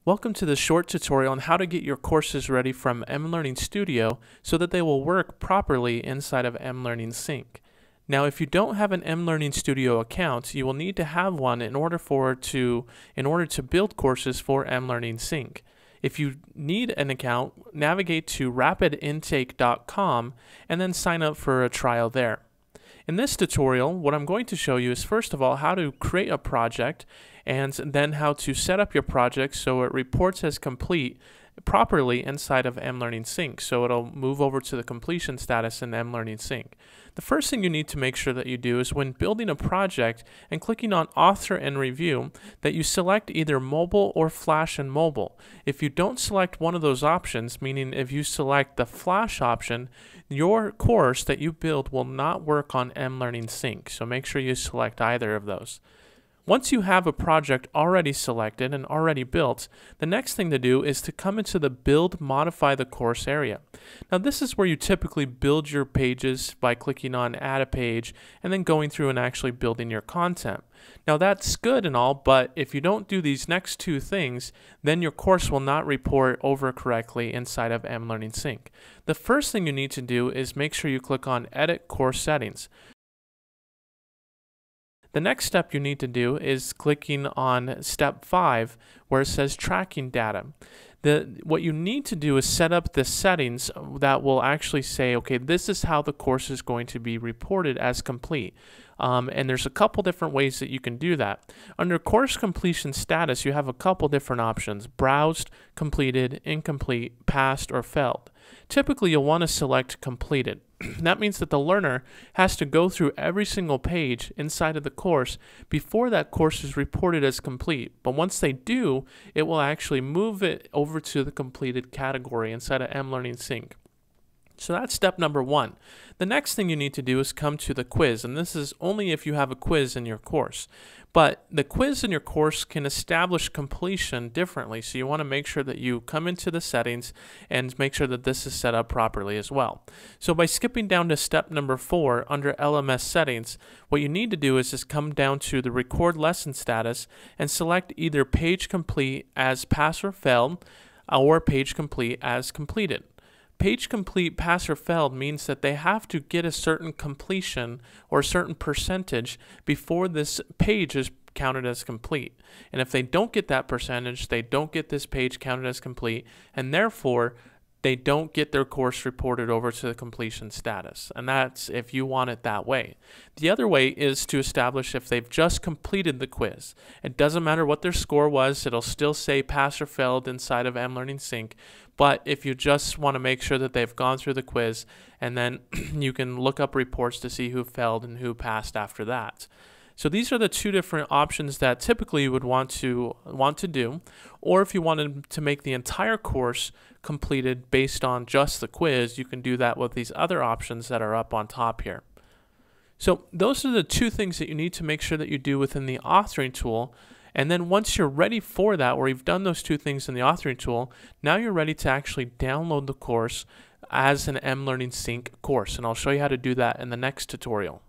Welcome to this short tutorial on how to get your courses ready from mLearning Studio so that they will work properly inside of mLearning Sync. Now, if you don't have an mLearning Studio account, you will need to have one in order to build courses for mLearning Sync. If you need an account, navigate to rapidintake.com and then sign up for a trial there. In this tutorial, what I'm going to show you is first of all how to create a project and then how to set up your project so it reports as complete properly inside of mLearning Sync. So it'll move over to the completion status in mLearning Sync. The first thing you need to make sure that you do is when building a project and clicking on Author and Review that you select either mobile or Flash and mobile. If you don't select one of those options, meaning if you select the Flash option, your course that you build will not work on mLearning Sync. So make sure you select either of those. Once you have a project already selected and already built, the next thing to do is to come into the Build Modify the Course area. Now this is where you typically build your pages by clicking on Add a Page and then going through and actually building your content. Now that's good and all, but if you don't do these next two things, then your course will not report over correctly inside of mLearning Sync. The first thing you need to do is make sure you click on Edit Course Settings. The next step you need to do is clicking on step 5 where it says tracking data. What you need to do is set up the settings that will actually say, okay, this is how the course is going to be reported as complete. And there's a couple different ways that you can do that. Under course completion status, you have a couple different options: browsed, completed, incomplete, passed, or failed. Typically, you'll want to select completed. That means that the learner has to go through every single page inside of the course before that course is reported as complete. But once they do, it will actually move it over to the completed category inside of mLearning Sync. So that's step number 1. The next thing you need to do is come to the quiz, and this is only if you have a quiz in your course. But the quiz in your course can establish completion differently, so you want to make sure that you come into the settings and make sure that this is set up properly as well. So by skipping down to step number 4 under LMS settings, what you need to do is just come down to the record lesson status and select either page complete as pass or failed or page complete as completed. Page complete pass or failed means that they have to get a certain completion or a certain percentage before this page is counted as complete. And if they don't get that percentage, they don't get this page counted as complete, and therefore they don't get their course reported over to the completion status. And that's if you want it that way. The other way is to establish if they've just completed the quiz. It doesn't matter what their score was, it'll still say pass or failed inside of mLearning Sync. But if you just want to make sure that they've gone through the quiz, and then you can look up reports to see who failed and who passed after that. So these are the two different options that typically you would want to do, or if you wanted to make the entire course completed based on just the quiz, you can do that with these other options that are up on top here. So those are the two things that you need to make sure that you do within the authoring tool. And then once you're ready for that, or you've done those two things in the authoring tool, now you're ready to actually download the course as an mLearning Sync course. And I'll show you how to do that in the next tutorial.